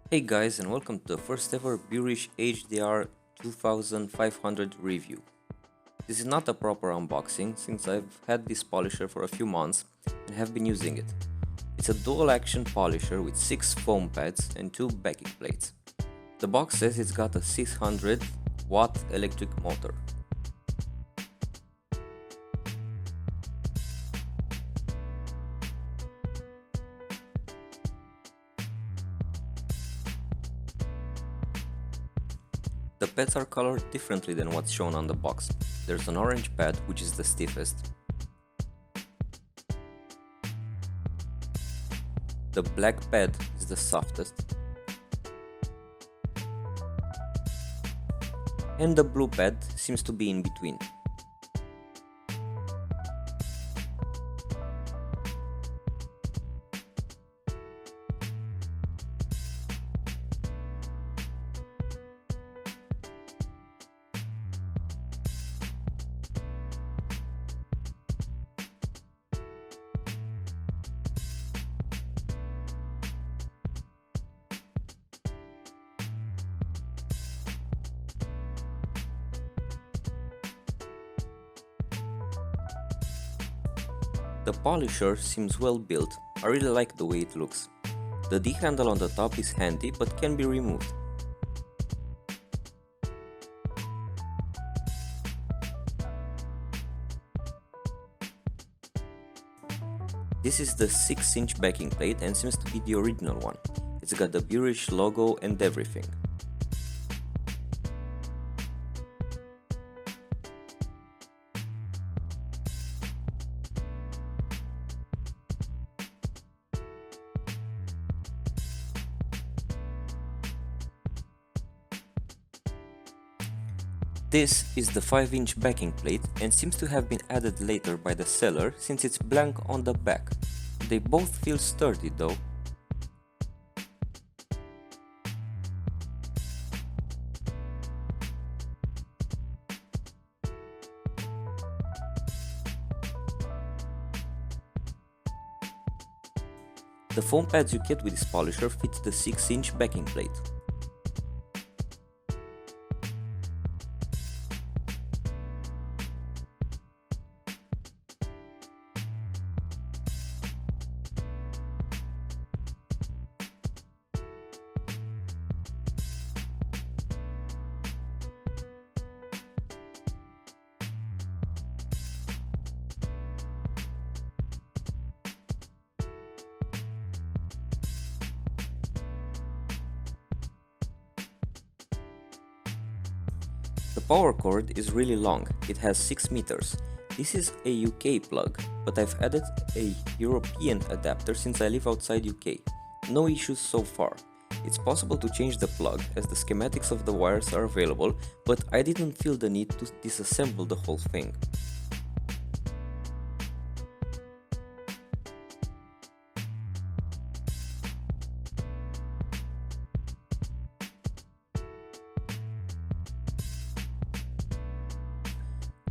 Hey guys, and welcome to the first ever Burisch HDR2500 review. This is not a proper unboxing since I've had this polisher for a few months and have been using it. It's a dual action polisher with 6 foam pads and 2 backing plates. The box says it's got a 600 watt electric motor. The pads are colored differently than what's shown on the box. There's an orange pad, which is the stiffest. The black pad is the softest. And the blue pad seems to be in between. The polisher seems well built. I really like the way it looks. The D handle on the top is handy but can be removed. This is the 6-inch backing plate and seems to be the original one. It's got the Burisch logo and everything. This is the 5-inch backing plate and seems to have been added later by the seller since it's blank on the back. They both feel sturdy though. The foam pads you get with this polisher fit the 6-inch backing plate. The power cord is really long, it has 6 meters. This is a UK plug, but I've added a European adapter since I live outside UK. No issues so far. It's possible to change the plug as the schematics of the wires are available, but I didn't feel the need to disassemble the whole thing.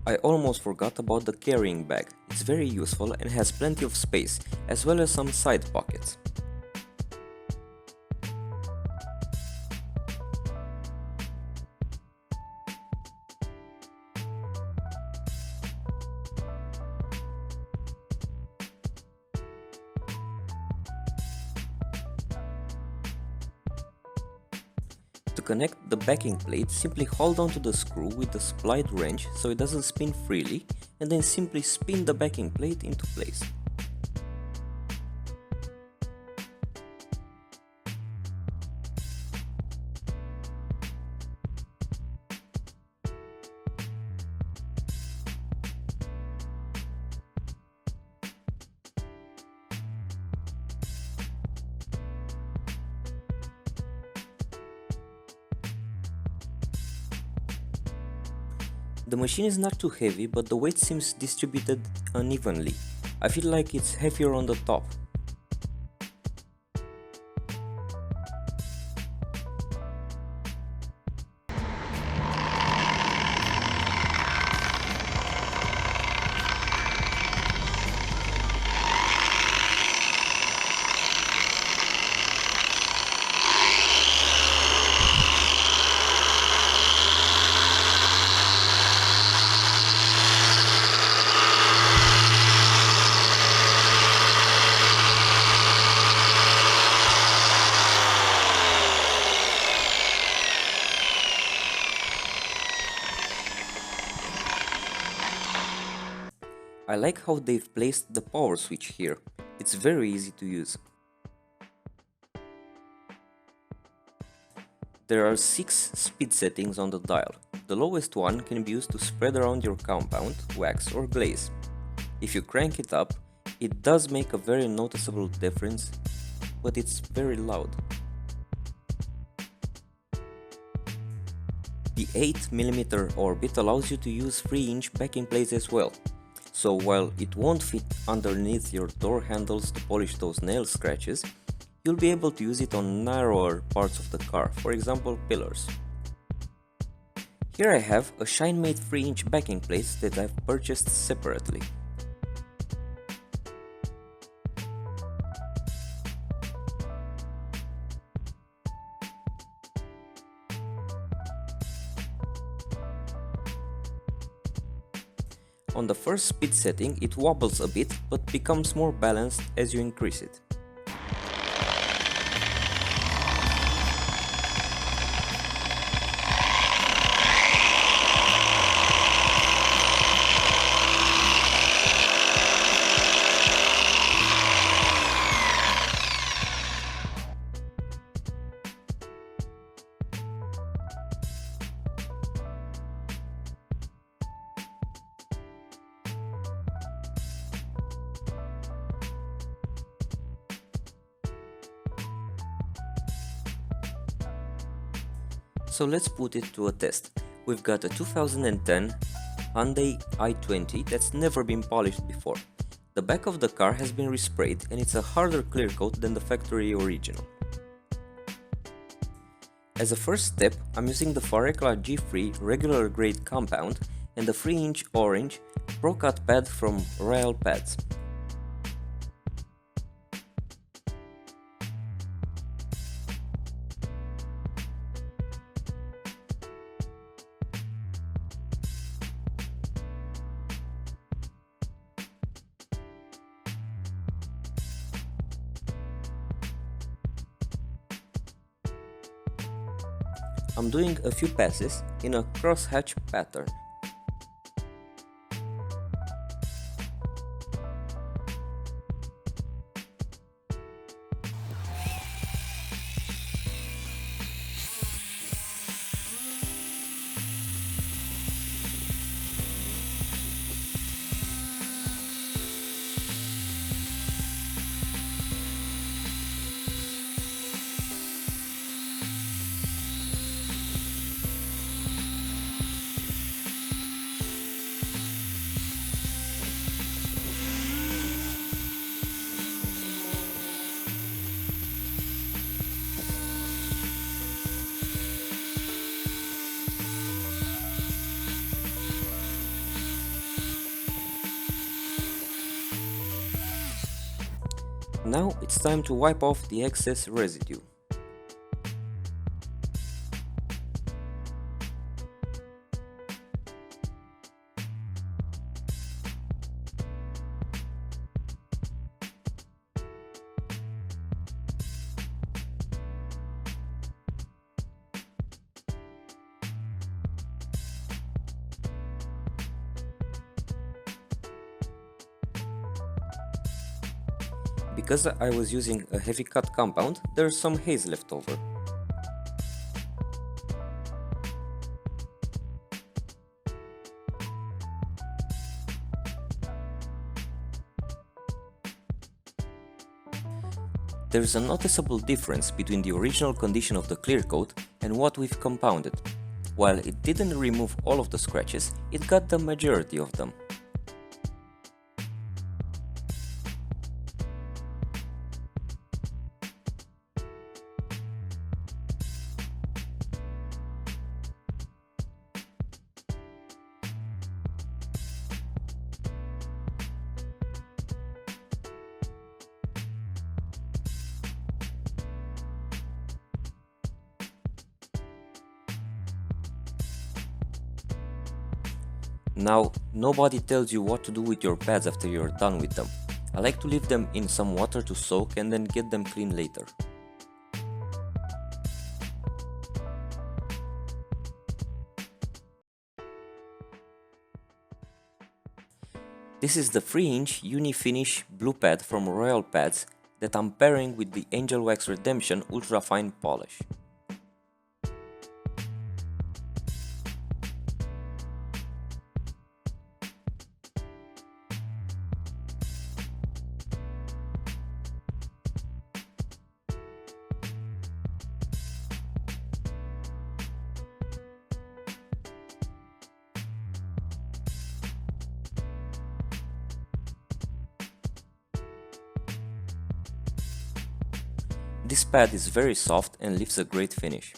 I almost forgot about the carrying bag. It's very useful and has plenty of space, as well as some side pockets. To connect the backing plate, simply hold onto the screw with the supplied wrench so it doesn't spin freely, and then simply spin the backing plate into place. The machine is not too heavy, but the weight seems distributed unevenly. I feel like it's heavier on the top. I like how they've placed the power switch here. It's very easy to use. There are 6 speed settings on the dial. The lowest one can be used to spread around your compound, wax or glaze. If you crank it up, it does make a very noticeable difference, but it's very loud. The 8mm orbit allows you to use 3-inch backing plates as well. So while it won't fit underneath your door handles to polish those nail scratches, you'll be able to use it on narrower parts of the car, for example pillars. Here I have a Shine-made 3-inch backing plate that I've purchased separately. On the first speed setting it wobbles a bit but becomes more balanced as you increase it. So let's put it to a test. We've got a 2010 Hyundai i20 that's never been polished before. The back of the car has been resprayed and it's a harder clear coat than the factory original. As a first step, I'm using the Farecla G3 regular grade compound and the 3-inch orange Pro Cut pad from Royal Pads. I'm doing a few passes in a crosshatch pattern. Now it's time to wipe off the excess residue. Because I was using a heavy cut compound, there's some haze left over. There's a noticeable difference between the original condition of the clear coat and what we've compounded. While it didn't remove all of the scratches, it got the majority of them. Now, nobody tells you what to do with your pads after you're done with them. I like to leave them in some water to soak and then get them clean later. This is the 3-inch Uni-Finish blue pad from Royal Pads that I'm pairing with the Angel Wax Redemption Ultra Fine Polish. This pad is very soft and leaves a great finish.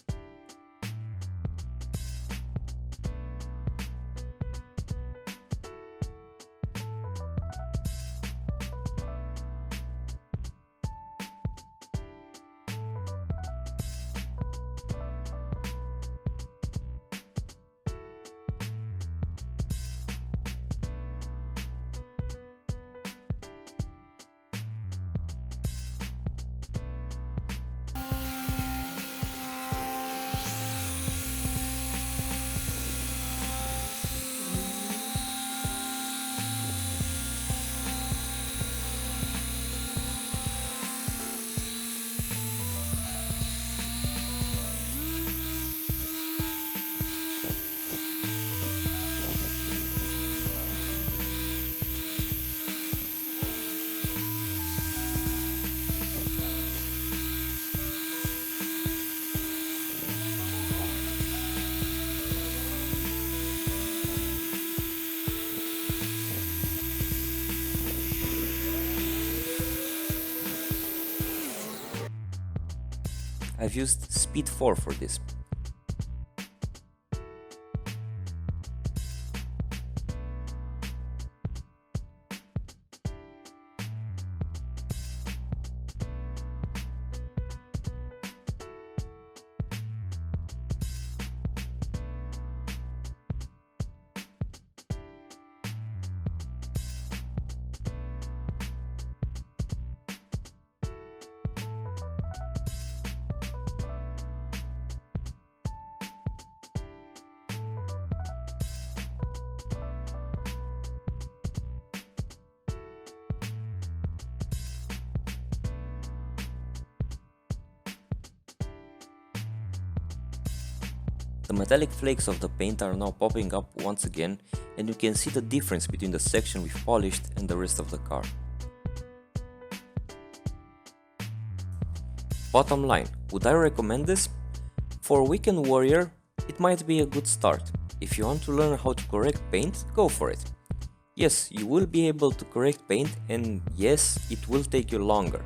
I've used Speed 4 for this. The metallic flakes of the paint are now popping up once again, and you can see the difference between the section we've polished and the rest of the car. Bottom line, would I recommend this? For a weekend warrior, it might be a good start. If you want to learn how to correct paint, go for it. Yes, you will be able to correct paint, and yes, it will take you longer.